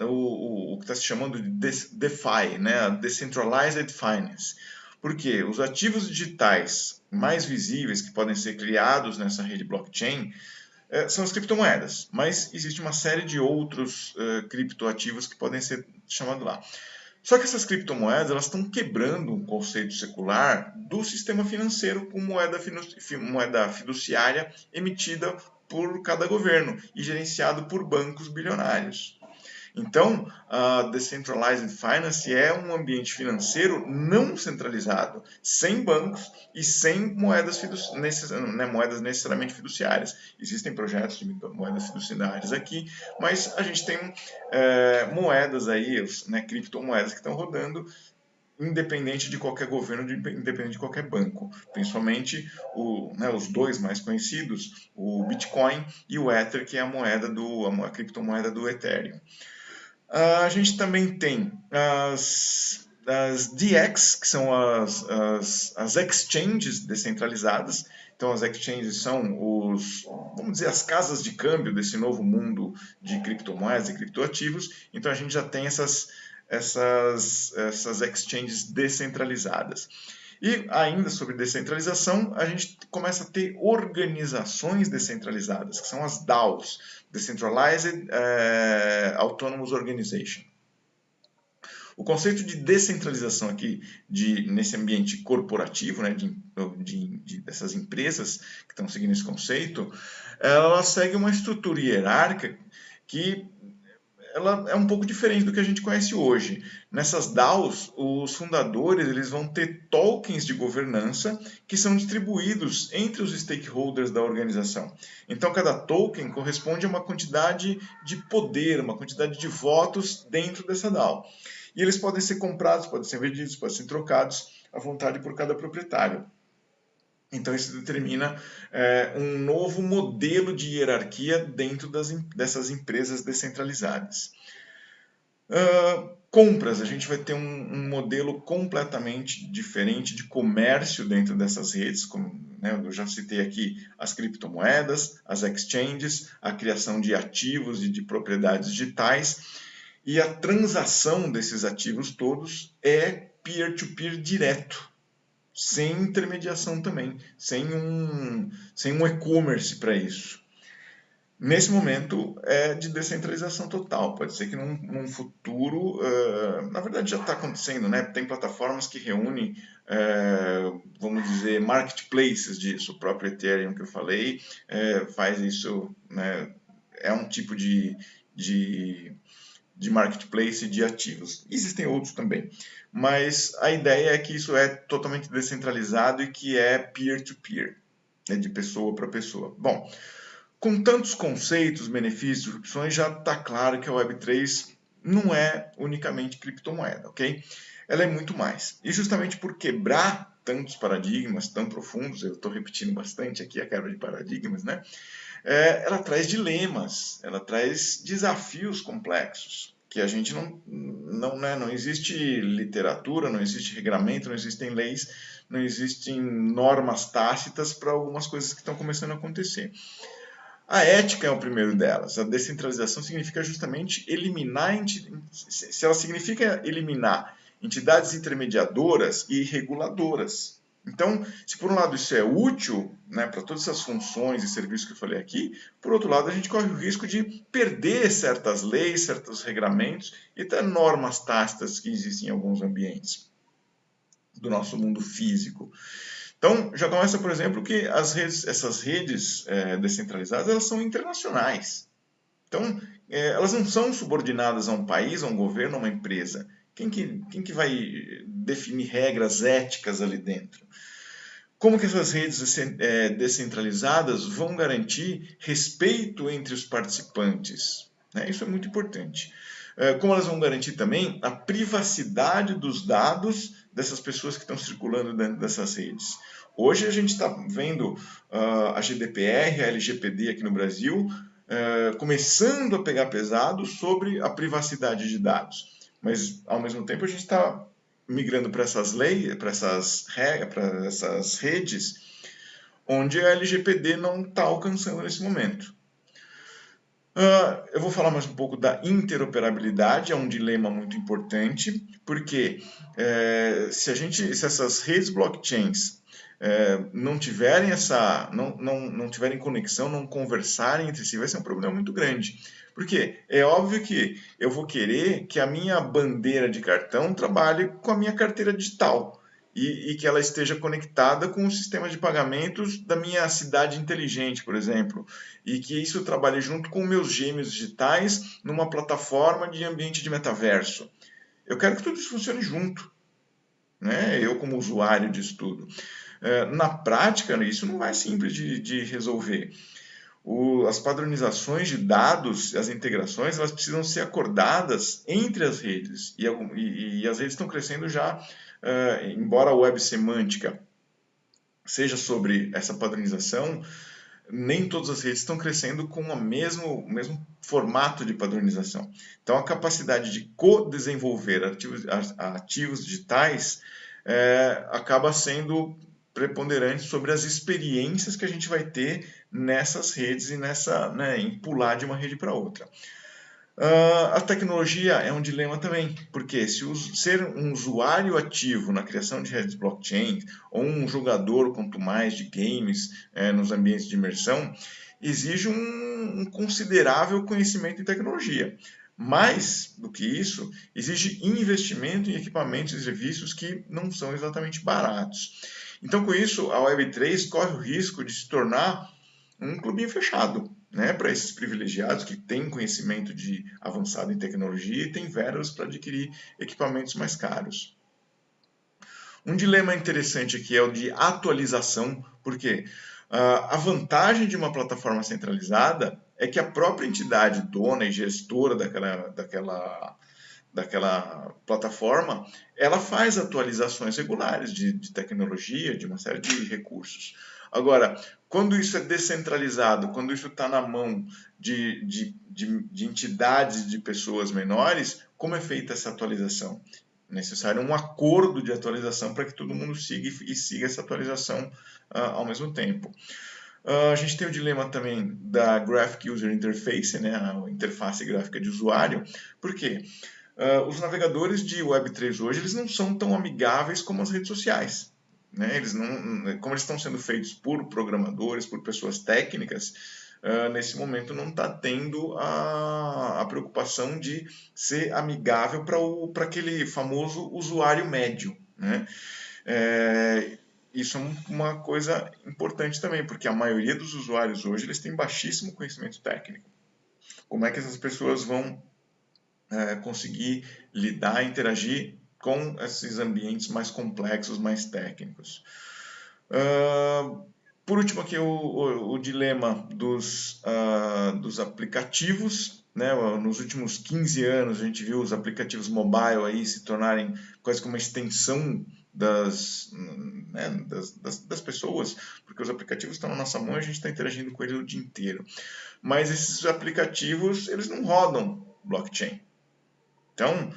o que está se chamando de DeFi, né? Decentralized Finance. Porque os ativos digitais mais visíveis que podem ser criados nessa rede blockchain são as criptomoedas, mas existe uma série de outros criptoativos que podem ser chamados lá. Só que essas criptomoedas elas estão quebrando um conceito secular do sistema financeiro com moeda fiduciária emitida por cada governo e gerenciado por bancos bilionários. Então, a Decentralized Finance é um ambiente financeiro não centralizado, sem bancos e sem moedas necessariamente fiduciárias. Existem projetos de moedas fiduciárias aqui, mas a gente tem moedas aí, criptomoedas que estão rodando independente de qualquer governo, independente de qualquer banco. Principalmente os dois mais conhecidos, o Bitcoin e o Ether, que é a criptomoeda do Ethereum. A gente também tem as DX, que são as exchanges descentralizadas, Então, as exchanges são vamos dizer, as casas de câmbio desse novo mundo de criptomoedas e criptoativos. Então, a gente já tem essas exchanges descentralizadas. E ainda sobre descentralização, a gente começa a ter organizações descentralizadas, que são as DAOs, Decentralized Autonomous Organization. O conceito de descentralização aqui, nesse ambiente corporativo, né, dessas empresas que estão seguindo esse conceito, ela segue uma estrutura hierárquica que ela é um pouco diferente do que a gente conhece hoje. Nessas DAOs, os fundadores eles vão ter tokens de governança que são distribuídos entre os stakeholders da organização. Então, cada token corresponde a uma quantidade de poder, uma quantidade de votos dentro dessa DAO. E eles podem ser comprados, podem ser vendidos, podem ser trocados à vontade por cada proprietário. Então, isso determina um novo modelo de hierarquia dentro dessas empresas descentralizadas. Compras, a gente vai ter um modelo completamente diferente de comércio dentro dessas redes, como eu já citei aqui as criptomoedas, as exchanges, a criação de ativos e de propriedades digitais, e a transação desses ativos todos é peer-to-peer direto, sem intermediação também, sem um e-commerce para isso. Nesse momento é de descentralização total. Pode ser que num futuro, na verdade já está acontecendo, né? Tem plataformas que reúnem, vamos dizer, marketplaces disso. O próprio Ethereum que eu falei faz isso, né? É um tipo de marketplace de ativos. Existem outros também, mas a ideia é que isso é totalmente descentralizado e que é peer-to-peer, de pessoa para pessoa. Bom, com tantos conceitos, benefícios e opções, já está claro que a Web3 não é unicamente criptomoeda, ok? Ela é muito mais. E justamente por quebrar tantos paradigmas tão profundos, eu estou repetindo bastante aqui a quebra de paradigmas, né? Ela traz dilemas, ela traz desafios complexos, que a gente não existe literatura, não existe regramento, não existem leis, não existem normas tácitas para algumas coisas que estão começando a acontecer. A ética é o primeiro delas. A descentralização significa justamente eliminar, se ela significa eliminar entidades intermediadoras e reguladoras. Então, se por um lado isso é útil, né, para todas essas funções e serviços que eu falei aqui, por outro lado a gente corre o risco de perder certas leis, certos regramentos e até normas tácitas que existem em alguns ambientes do nosso mundo físico. Então, já começa, por exemplo, que essas redes descentralizadas elas são internacionais. Então, elas não são subordinadas a um país, a um governo, a uma empresa. Quem que vai definir regras éticas ali dentro? Como que essas redes descentralizadas vão garantir respeito entre os participantes? Isso é muito importante. Como elas vão garantir também a privacidade dos dados dessas pessoas que estão circulando dentro dessas redes. Hoje a gente está vendo a GDPR, a LGPD aqui no Brasil, começando a pegar pesado sobre a privacidade de dados. Mas, ao mesmo tempo, a gente está migrando para essas leis, para essas regras, para essas redes, onde a LGPD não está alcançando nesse momento. Eu vou falar mais um pouco da interoperabilidade, é um dilema muito importante, porque se essas redes blockchains não tiverem não tiverem conexão, não conversarem entre si, vai ser um problema muito grande. Porque é óbvio que eu vou querer que a minha bandeira de cartão trabalhe com a minha carteira digital e que ela esteja conectada com o sistema de pagamentos da minha cidade inteligente, por exemplo, e que isso trabalhe junto com meus gêmeos digitais numa plataforma de ambiente de metaverso. Eu quero que tudo isso funcione junto, né? Eu como usuário disso tudo. Na prática, isso não é simples de resolver. As padronizações de dados, as integrações, elas precisam ser acordadas entre as redes. E as redes estão crescendo já, embora a web semântica seja sobre essa padronização, nem todas as redes estão crescendo com o mesmo formato de padronização. Então, a capacidade de co-desenvolver ativos digitais acaba sendo preponderante sobre as experiências que a gente vai ter nessas redes e em pular de uma rede para outra. A tecnologia é um dilema também, porque ser um usuário ativo na criação de redes blockchain ou um jogador, quanto mais, de games nos ambientes de imersão, exige um considerável conhecimento em tecnologia. Mais do que isso, exige investimento em equipamentos e serviços que não são exatamente baratos. Então, com isso, a Web3 corre o risco de se tornar um clubinho fechado, né, para esses privilegiados que têm conhecimento avançado em tecnologia e têm verbas para adquirir equipamentos mais caros. Um dilema interessante aqui é o de atualização, porque a vantagem de uma plataforma centralizada é que a própria entidade dona e gestora daquela plataforma, ela faz atualizações regulares de tecnologia, de uma série de recursos. Agora, quando isso é descentralizado, quando isso está na mão de entidades, de pessoas menores, como é feita essa atualização? É necessário um acordo de atualização para que todo mundo siga essa atualização ao mesmo tempo. A gente tem o dilema também da Graphic User Interface, né, a interface gráfica de usuário. Por quê? Os navegadores de Web3 hoje eles não são tão amigáveis como as redes sociais. Né? Como eles estão sendo feitos por programadores, por pessoas técnicas, nesse momento não está tendo a preocupação de ser amigável para aquele famoso usuário médio. Né? Isso é uma coisa importante também, porque a maioria dos usuários hoje eles têm baixíssimo conhecimento técnico. Como é que essas pessoas vão conseguir lidar, interagir com esses ambientes mais complexos, mais técnicos? Por último aqui o dilema dos aplicativos. Né? Nos últimos 15 anos a gente viu os aplicativos mobile aí se tornarem quase que uma extensão das pessoas, porque os aplicativos estão na nossa mão e a gente está interagindo com eles o dia inteiro. Mas esses aplicativos eles não rodam blockchain. Então,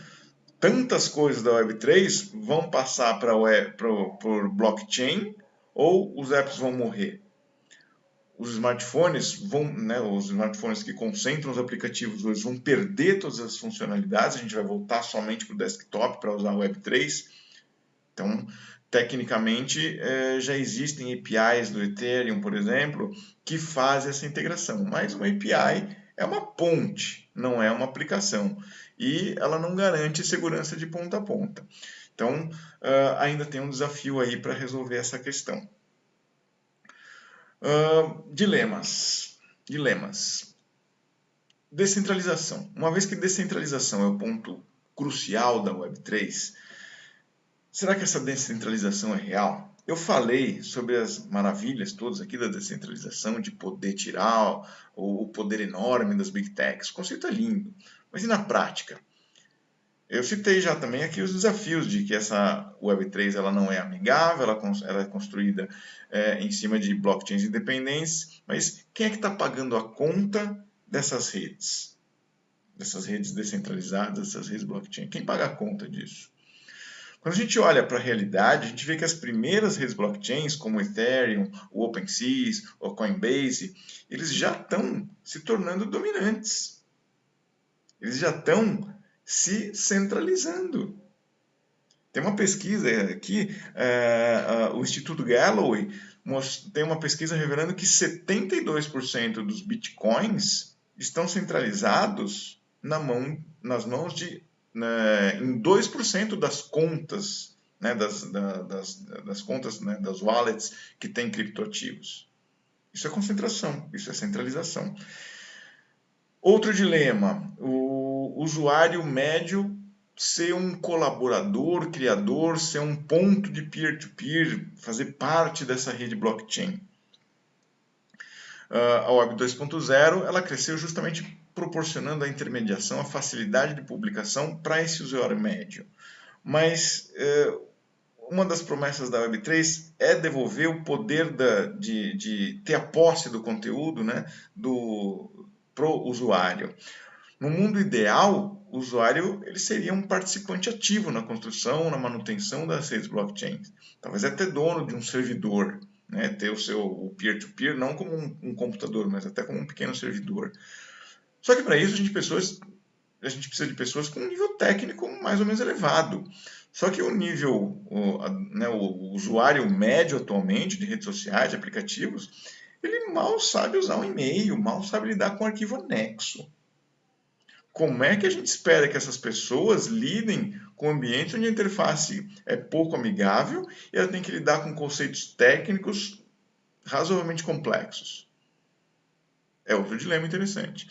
tantas coisas da Web3 vão passar por blockchain ou os apps vão morrer. Os smartphones os smartphones que concentram os aplicativos hoje vão perder todas as funcionalidades, a gente vai voltar somente para o desktop para usar a Web3. Então, tecnicamente, já existem APIs do Ethereum, por exemplo, que fazem essa integração, mas uma API é uma ponte, não é uma aplicação, e ela não garante segurança de ponta a ponta. Então, ainda tem um desafio aí para resolver essa questão. Dilemas. Descentralização. Uma vez que descentralização é o ponto crucial da Web3, será que essa descentralização é real? Eu falei sobre as maravilhas todas aqui da descentralização, de poder tirar o poder enorme das Big Techs. O conceito é lindo, mas e na prática? Eu citei já também aqui os desafios de que essa Web3 ela não é amigável, ela é construída em cima de blockchains independentes, mas quem é que está pagando a conta dessas redes? Dessas redes descentralizadas, dessas redes blockchain? Quem paga a conta disso? Quando a gente olha para a realidade, a gente vê que as primeiras redes blockchains, como o Ethereum, o OpenSea, o Coinbase, eles já estão se tornando dominantes. Eles já estão se centralizando. Tem uma pesquisa aqui, o Instituto Galloway tem uma pesquisa revelando que 72% dos bitcoins estão centralizados nas mãos de em 2% das contas, né, das contas, né, das wallets que têm criptoativos. Isso é concentração, isso é centralização. Outro dilema, o usuário médio ser um colaborador, criador, ser um ponto de peer-to-peer, fazer parte dessa rede blockchain. A Web 2.0 ela cresceu justamente proporcionando a intermediação, a facilidade de publicação para esse usuário médio. Mas uma das promessas da Web3 é devolver o poder de ter a posse do conteúdo, né, pro usuário. No mundo ideal, o usuário ele seria um participante ativo na construção, na manutenção das redes blockchain. Talvez até dono de um servidor, né? Ter o seu peer-to-peer não como um computador, mas até como um pequeno servidor. Só que para isso a gente precisa de pessoas com um nível técnico mais ou menos elevado. Só que o nível, o usuário médio atualmente de redes sociais, de aplicativos, ele mal sabe usar um e-mail, mal sabe lidar com um arquivo anexo. Como é que a gente espera que essas pessoas lidem com ambientes onde a interface é pouco amigável e ela tem que lidar com conceitos técnicos razoavelmente complexos? É outro dilema interessante.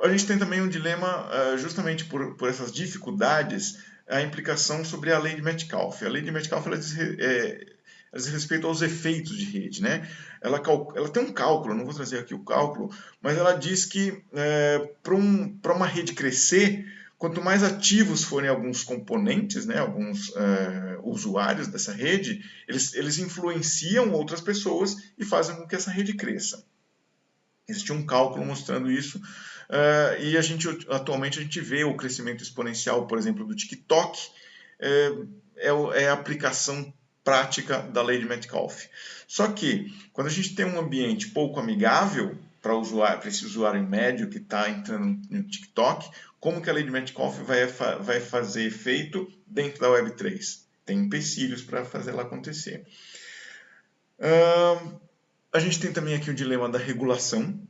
A gente tem também um dilema, justamente por essas dificuldades, a implicação sobre a lei de Metcalfe. A lei de Metcalfe ela diz respeito aos efeitos de rede, né? Ela tem um cálculo, não vou trazer aqui o cálculo, mas ela diz que para uma rede crescer, quanto mais ativos forem alguns componentes, né, alguns usuários dessa rede, eles influenciam outras pessoas e fazem com que essa rede cresça. Existe um cálculo mostrando isso, e atualmente a gente vê o crescimento exponencial, por exemplo, do TikTok, é a aplicação prática da lei de Metcalfe. Só que, quando a gente tem um ambiente pouco amigável para esse usuário médio que está entrando no TikTok, como que a lei de Metcalfe vai fazer efeito dentro da Web3? Tem empecilhos para fazer ela acontecer. A gente tem também aqui o dilema da regulação.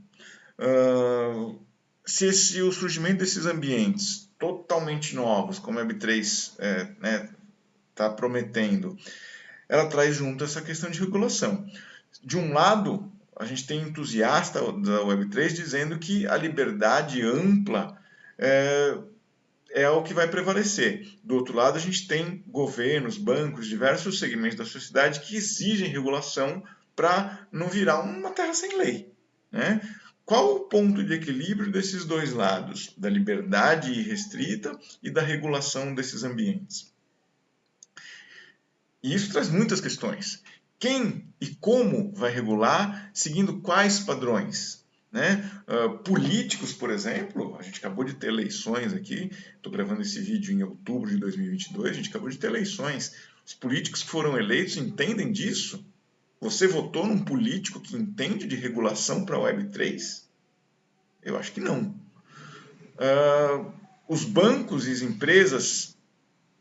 Se o surgimento desses ambientes totalmente novos, como a Web3 está prometendo, ela traz junto essa questão de regulação. De um lado, a gente tem entusiasta da Web3 dizendo que a liberdade ampla é o que vai prevalecer. Do outro lado, a gente tem governos, bancos, diversos segmentos da sociedade que exigem regulação para não virar uma terra sem lei, né? Qual o ponto de equilíbrio desses dois lados, da liberdade irrestrita e da regulação desses ambientes? E isso traz muitas questões. Quem e como vai regular, seguindo quais padrões? Né? Políticos, por exemplo, a gente acabou de ter eleições aqui, estou gravando esse vídeo em outubro de 2022, a gente acabou de ter eleições. Os políticos que foram eleitos entendem disso? Você votou num político que entende de regulação para a Web3? Eu acho que não. Os bancos e as empresas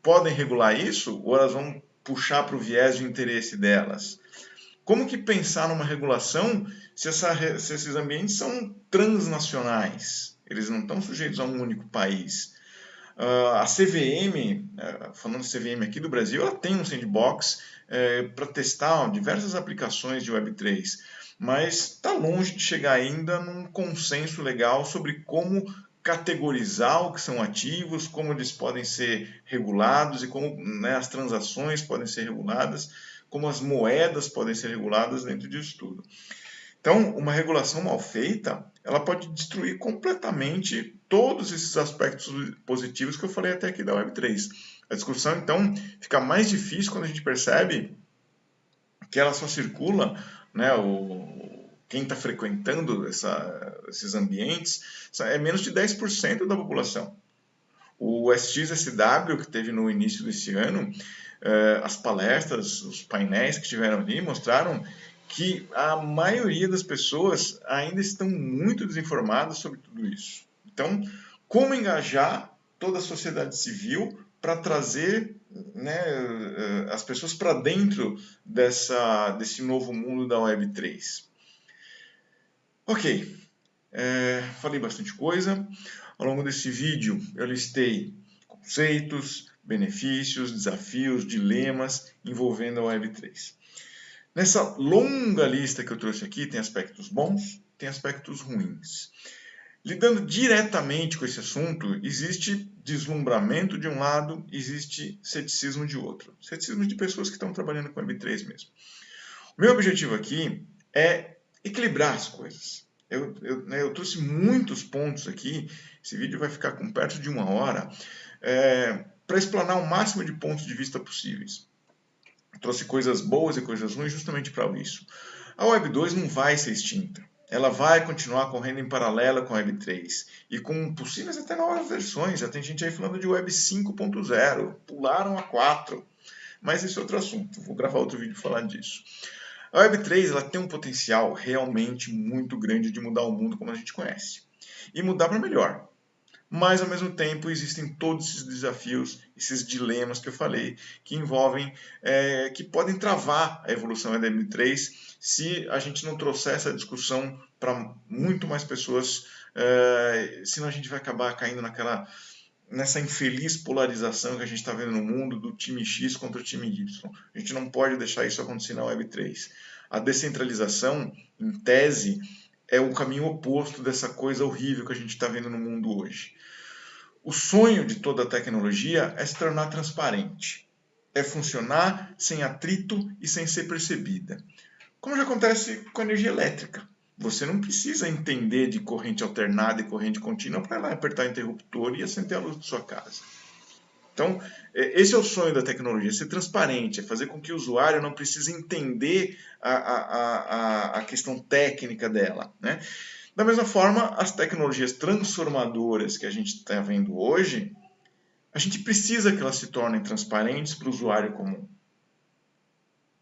podem regular isso ou elas vão puxar para o viés de interesse delas? Como que pensar numa regulação se esses ambientes são transnacionais? Eles não estão sujeitos a um único país. A CVM, falando de CVM aqui do Brasil, ela tem um sandbox para testar diversas aplicações de Web3, mas está longe de chegar ainda num consenso legal sobre como categorizar o que são ativos, como eles podem ser regulados e como as transações podem ser reguladas, como as moedas podem ser reguladas dentro disso tudo. Então, uma regulação mal feita, ela pode destruir completamente todos esses aspectos positivos que eu falei até aqui da Web3. A discussão, então, fica mais difícil quando a gente percebe que ela só circula, né, quem está frequentando esses ambientes é menos de 10% da população. O SXSW, que teve no início desse ano, as palestras, os painéis que tiveram ali mostraram que a maioria das pessoas ainda estão muito desinformadas sobre tudo isso. Então, como engajar toda a sociedade civil para trazer as pessoas para dentro desse novo mundo da Web3? Ok, falei bastante coisa. Ao longo desse vídeo eu listei conceitos, benefícios, desafios, dilemas envolvendo a Web3. Nessa longa lista que eu trouxe aqui, tem aspectos bons, tem aspectos ruins. Lidando diretamente com esse assunto, existe deslumbramento de um lado, existe ceticismo de outro. Ceticismo de pessoas que estão trabalhando com Web3 mesmo. O meu objetivo aqui é equilibrar as coisas. Eu trouxe muitos pontos aqui, esse vídeo vai ficar com perto de 1 hora, para explanar o máximo de pontos de vista possíveis. Trouxe coisas boas e coisas ruins justamente para isso. A Web 2 não vai ser extinta. ela vai continuar correndo em paralelo com a Web3 e com possíveis até novas versões. Já tem gente aí falando de Web 5.0, pularam a 4, mas esse é outro assunto. Vou gravar outro vídeo falando disso. A Web3 ela tem um potencial realmente muito grande de mudar o mundo como a gente conhece e mudar para melhor. Mas, ao mesmo tempo, existem todos esses desafios, esses dilemas que eu falei, que envolvem, que podem travar a evolução da Web3 se a gente não trouxer essa discussão para muito mais pessoas, senão a gente vai acabar caindo nessa infeliz polarização que a gente está vendo no mundo do time X contra o time Y. A gente não pode deixar isso acontecer na Web3. A descentralização, em tese, é o caminho oposto dessa coisa horrível que a gente está vendo no mundo hoje. O sonho de toda a tecnologia é se tornar transparente, é funcionar sem atrito e sem ser percebida. Como já acontece com a energia elétrica. Você não precisa entender de corrente alternada e corrente contínua para ir lá apertar o interruptor e acender a luz da sua casa. Então, esse é o sonho da tecnologia, ser transparente, é fazer com que o usuário não precise entender a questão técnica dela, né? Da mesma forma, as tecnologias transformadoras que a gente está vendo hoje, a gente precisa que elas se tornem transparentes para o usuário comum.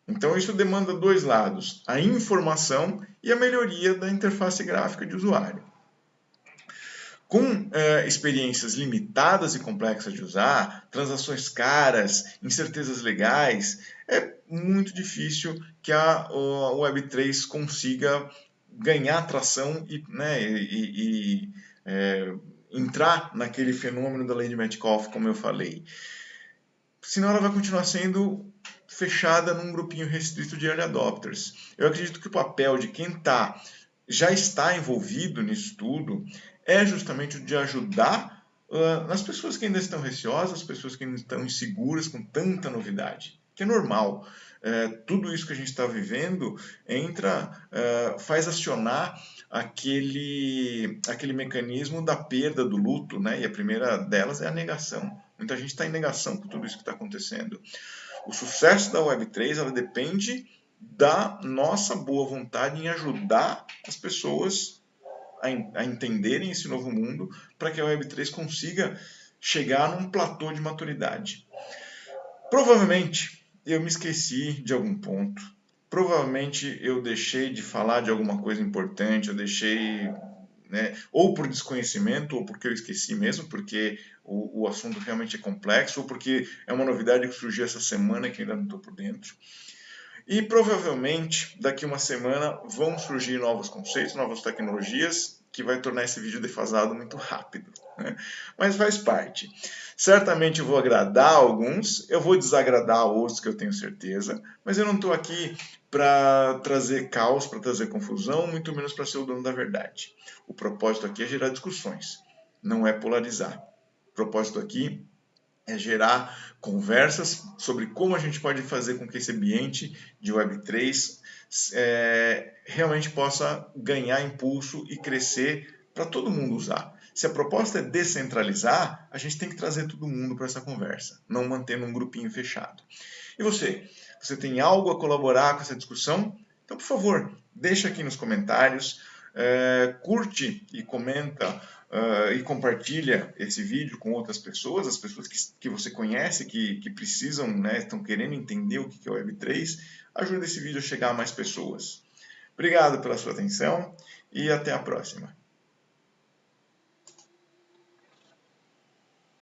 Então, isso demanda dois lados, a informação e a melhoria da interface gráfica de usuário. Com experiências limitadas e complexas de usar, transações caras, incertezas legais, é muito difícil que a Web3 consiga ganhar atração e entrar naquele fenômeno da lei de Metcalfe, como eu falei. Senão ela vai continuar sendo fechada num grupinho restrito de early adopters. Eu acredito que o papel de quem já está envolvido nisso tudo é justamente o de ajudar as pessoas que ainda estão receosas, as pessoas que ainda estão inseguras com tanta novidade, que é normal. Tudo isso que a gente está vivendo faz acionar aquele mecanismo da perda, do luto, né? E a primeira delas é a negação. Muita gente está em negação com tudo isso que está acontecendo. O sucesso da Web3 ela depende da nossa boa vontade em ajudar as pessoas a entenderem esse novo mundo para que a Web3 consiga chegar num platô de maturidade. Provavelmente eu me esqueci de algum ponto. Provavelmente eu deixei de falar de alguma coisa importante, eu deixei, né, ou por desconhecimento, ou porque eu esqueci mesmo, porque o assunto realmente é complexo, ou porque é uma novidade que surgiu essa semana que ainda não estou por dentro. E provavelmente daqui uma semana vão surgir novos conceitos, novas tecnologias, que vai tornar esse vídeo defasado muito rápido, né? Mas faz parte. Certamente eu vou agradar alguns, eu vou desagradar outros, que eu tenho certeza, mas eu não estou aqui para trazer caos, para trazer confusão, muito menos para ser o dono da verdade. O propósito aqui é gerar discussões, não é polarizar. O propósito aqui é gerar conversas sobre como a gente pode fazer com que esse ambiente de Web3 realmente possa ganhar impulso e crescer para todo mundo usar. Se a proposta é descentralizar, a gente tem que trazer todo mundo para essa conversa, não manter num grupinho fechado. E você? Você tem algo a colaborar com essa discussão? Então, por favor, deixa aqui nos comentários, curte e comenta e compartilha esse vídeo com outras pessoas, as pessoas que você conhece, que precisam, né, estão querendo entender o que é o Web3, ajuda esse vídeo a chegar a mais pessoas. Obrigado pela sua atenção e até a próxima.